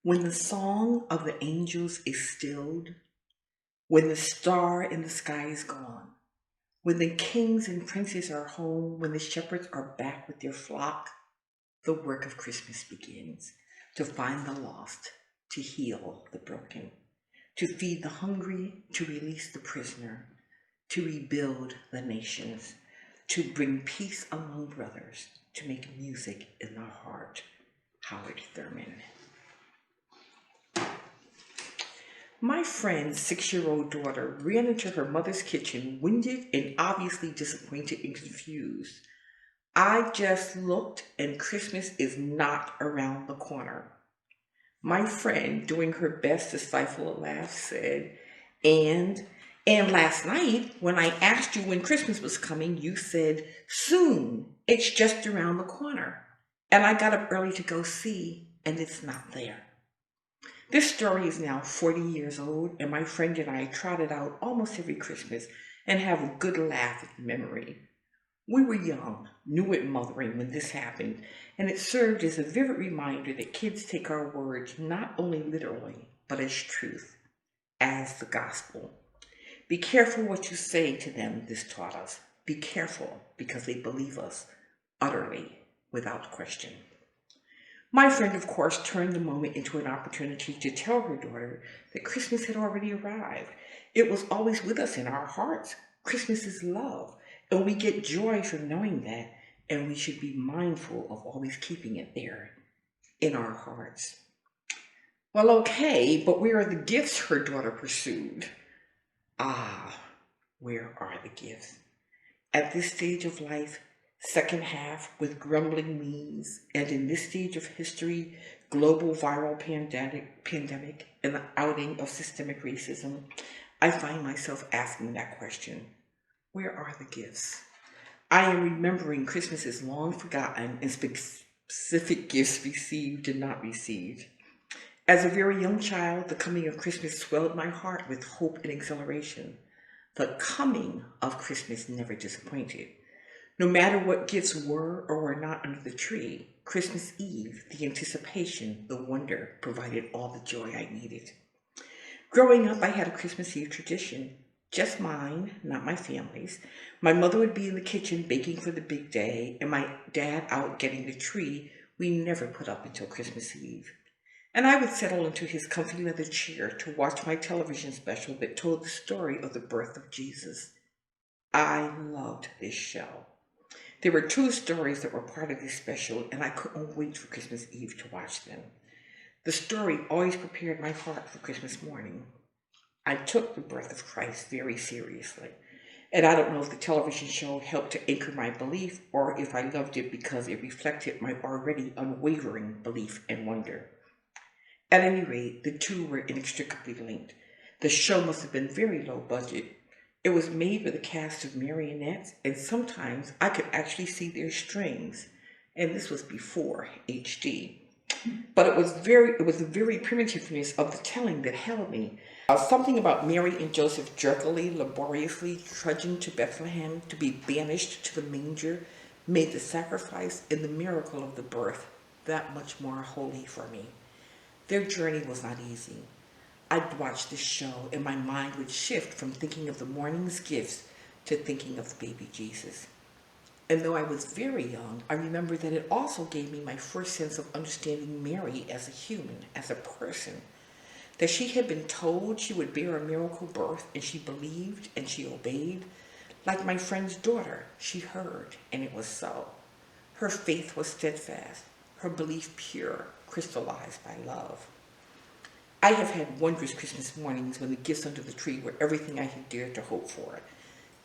When the song of the angels is stilled, when the star in the sky is gone, when the kings and princes are home, when the shepherds are back with their flock, the work of Christmas begins to find the lost, to heal the broken, to feed the hungry, to release the prisoner, to rebuild the nations, to bring peace among brothers, to make music in the heart. Howard Thurman. My friend's 6-year-old daughter ran into her mother's kitchen, winded and obviously disappointed and confused. I just looked, and Christmas is not around the corner. My friend, doing her best to stifle a laugh, said, and and last night, when I asked you when Christmas was coming, you said, soon, it's just around the corner. And I got up early to go see, and it's not there. This story is now 40 years old, and my friend and I trot it out almost every Christmas and have a good laugh at the memory. We were young, new at mothering when this happened, and it served as a vivid reminder that kids take our words not only literally, but as truth, as the gospel. Be careful what you say to them, this taught us. Be careful, because they believe us utterly, without question. My friend, of course, turned the moment into an opportunity to tell her daughter that Christmas had already arrived. It was always with us in our hearts. Christmas is love, and we get joy from knowing that, and we should be mindful of always keeping it there in our hearts. Well, okay, but where are the gifts? Her daughter pursued. Ah, where are the gifts? At this stage of life, second half with grumbling knees, and in this stage of history, global viral pandemic and the outing of systemic racism, I find myself asking that question. Where are the gifts? I am remembering Christmas is long forgotten and specific gifts received and not received. As a very young child, the coming of Christmas swelled my heart with hope and exhilaration. The coming of Christmas never disappointed. No matter what gifts were or were not under the tree, Christmas Eve, the anticipation, the wonder, provided all the joy I needed. Growing up, I had a Christmas Eve tradition. Just mine, not my family's. My mother would be in the kitchen baking for the big day, and my dad out getting the tree we never put up until Christmas Eve. And I would settle into his comfy leather chair to watch my television special that told the story of the birth of Jesus. I loved this show. There were two stories that were part of this special, and I couldn't wait for Christmas Eve to watch them. The story always prepared my heart for Christmas morning. I took the birth of Christ very seriously, and I don't know if the television show helped to anchor my belief or if I loved it because it reflected my already unwavering belief and wonder. At any rate, the two were inextricably linked. The show must have been very low budget. It was made with a cast of marionettes, and sometimes I could actually see their strings. And this was before HD. But it was the very primitiveness of the telling that held me. Something about Mary and Joseph jerkily, laboriously trudging to Bethlehem to be banished to the manger made the sacrifice and the miracle of the birth that much more holy for me. Their journey was not easy. I'd watch this show and my mind would shift from thinking of the morning's gifts to thinking of the baby Jesus. And though I was very young, I remember that it also gave me my first sense of understanding Mary as a human, as a person. That she had been told she would bear a miracle birth and she believed and she obeyed. Like my friend's daughter, she heard and it was so. Her faith was steadfast, her belief pure, crystallized by love. I have had wondrous Christmas mornings when the gifts under the tree were everything I had dared to hope for.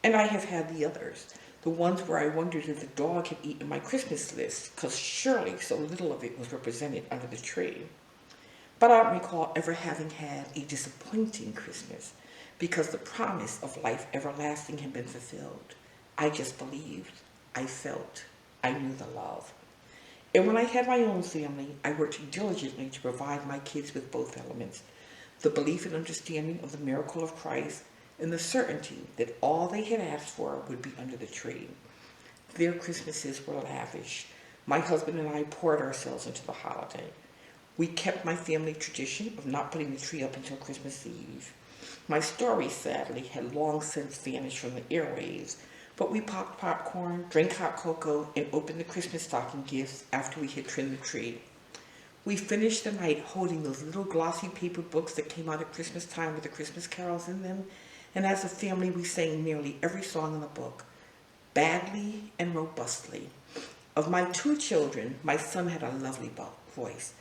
And I have had the others, the ones where I wondered if the dog had eaten my Christmas list, because surely so little of it was represented under the tree. But I don't recall ever having had a disappointing Christmas, because the promise of life everlasting had been fulfilled. I just believed, I felt, I knew the love. And when I had my own family, I worked diligently to provide my kids with both elements, the belief and understanding of the miracle of Christ and the certainty that all they had asked for would be under the tree. Their Christmases were lavish. My husband and I poured ourselves into the holiday. We kept my family tradition of not putting the tree up until Christmas Eve. My story, sadly, had long since vanished from the airwaves, but we popped popcorn, drank hot cocoa, and opened the Christmas stocking gifts after we had trimmed the tree. We finished the night holding those little glossy paper books that came out at Christmas time with the Christmas carols in them, and as a family we sang nearly every song in the book, badly and robustly. Of my two children, my son had a lovely voice.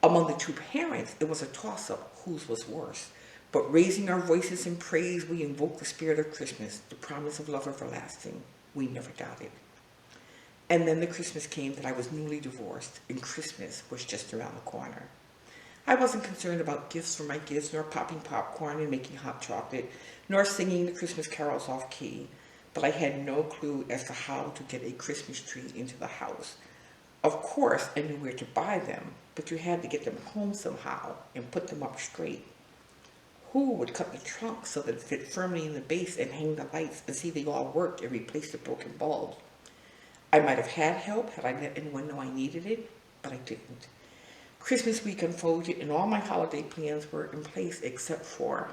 Among the two parents, it was a toss-up whose was worse. But raising our voices in praise, we invoked the spirit of Christmas, the promise of love everlasting. We never doubted. And then the Christmas came that I was newly divorced, and Christmas was just around the corner. I wasn't concerned about gifts for my kids, nor popping popcorn and making hot chocolate, nor singing the Christmas carols off key, but I had no clue as to how to get a Christmas tree into the house. Of course, I knew where to buy them, but you had to get them home somehow and put them up straight. Who would cut the trunk so that it fit firmly in the base and hang the lights and see they all worked and replace the broken bulbs? I might have had help had I let anyone know I needed it, but I didn't. Christmas week unfolded and all my holiday plans were in place except for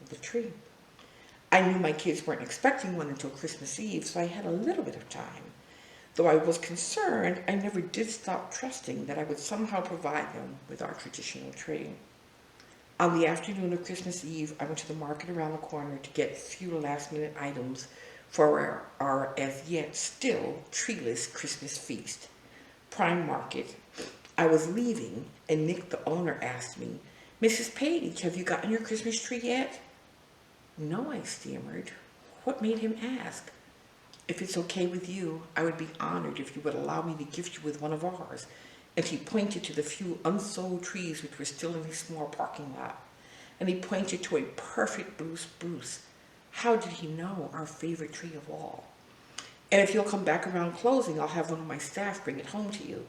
the tree. I knew my kids weren't expecting one until Christmas Eve, so I had a little bit of time. Though I was concerned, I never did stop trusting that I would somehow provide them with our traditional tree. On the afternoon of Christmas Eve, I went to the market around the corner to get a few last-minute items for our as yet still treeless Christmas feast. Prime Market. I was leaving, and Nick, the owner, asked me, "Mrs. Page, have you gotten your Christmas tree yet?" "No," I stammered. What made him ask? "If it's okay with you, I would be honored if you would allow me to gift you with one of ours." And he pointed to the few unsold trees which were still in his small parking lot. And he pointed to a perfect blue spruce. How did he know our favorite tree of all? "And if you'll come back around closing, I'll have one of my staff bring it home to you."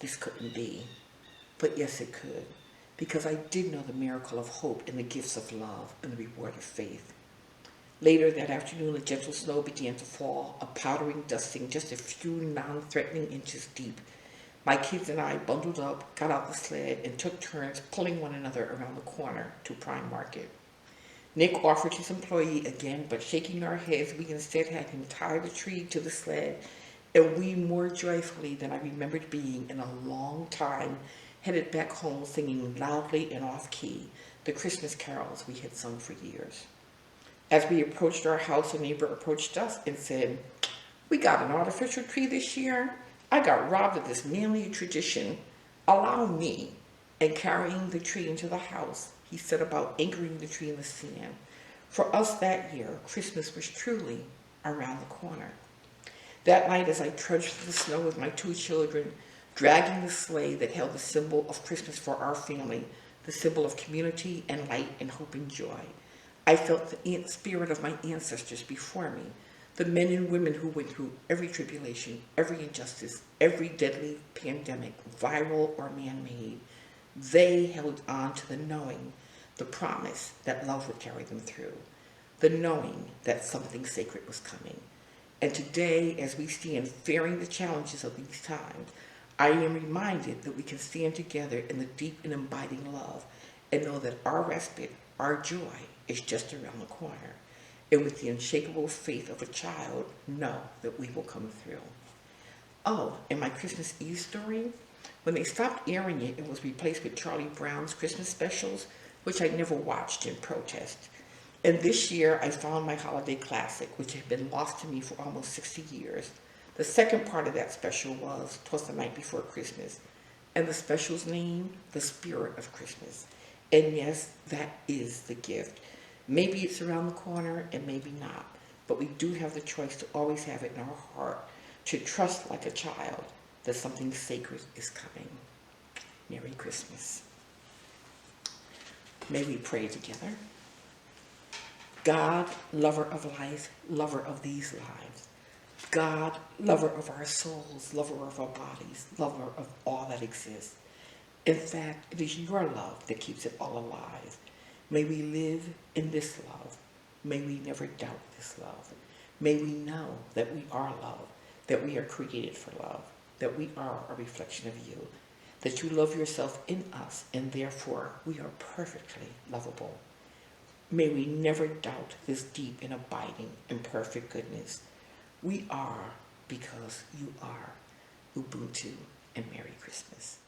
This couldn't be. But yes, it could. Because I did know the miracle of hope and the gifts of love and the reward of faith. Later that afternoon, a gentle snow began to fall, a powdering dusting just a few non-threatening inches deep. My kids and I bundled up, got out the sled, and took turns pulling one another around the corner to Prime Market. Nick offered his employee again, but shaking our heads, we instead had him tie the tree to the sled, and we more joyfully than I remembered being in a long time headed back home singing loudly and off-key the Christmas carols we had sung for years. As we approached our house, a neighbor approached us and said, "We got an artificial tree this year. I got robbed of this manly tradition. Allow me." And carrying the tree into the house, he set about anchoring the tree in the sand. For us that year, Christmas was truly around the corner. That night, as I trudged through the snow with my two children, dragging the sleigh that held the symbol of Christmas for our family, the symbol of community and light and hope and joy, I felt the spirit of my ancestors before me, the men and women who went through every tribulation, every injustice, every deadly pandemic, viral or man-made. They held on to the knowing, the promise that love would carry them through, the knowing that something sacred was coming. And today, as we stand fearing the challenges of these times, I am reminded that we can stand together in the deep and abiding love and know that our respite, our joy, is just around the corner. And with the unshakable faith of a child, know that we will come through. Oh, and my Christmas Eve story? When they stopped airing it, it was replaced with Charlie Brown's Christmas specials, which I never watched in protest. And this year, I found my holiday classic, which had been lost to me for almost 60 years. The second part of that special was 'Twas the Night Before Christmas, and the special's name, The Spirit of Christmas. And yes, that is the gift. Maybe it's around the corner and maybe not, but we do have the choice to always have it in our heart, to trust like a child that something sacred is coming. Merry Christmas. May we pray together. God, lover of life, lover of these lives. God, lover of our souls, lover of our bodies, lover of all that exists. In fact, it is your love that keeps it all alive. May we live in this love. May we never doubt this love. May we know that we are love, that we are created for love, that we are a reflection of you. that you love yourself in us, and therefore we are perfectly lovable. May we never doubt this deep and abiding and perfect goodness. We are because you are. Ubuntu and Merry Christmas.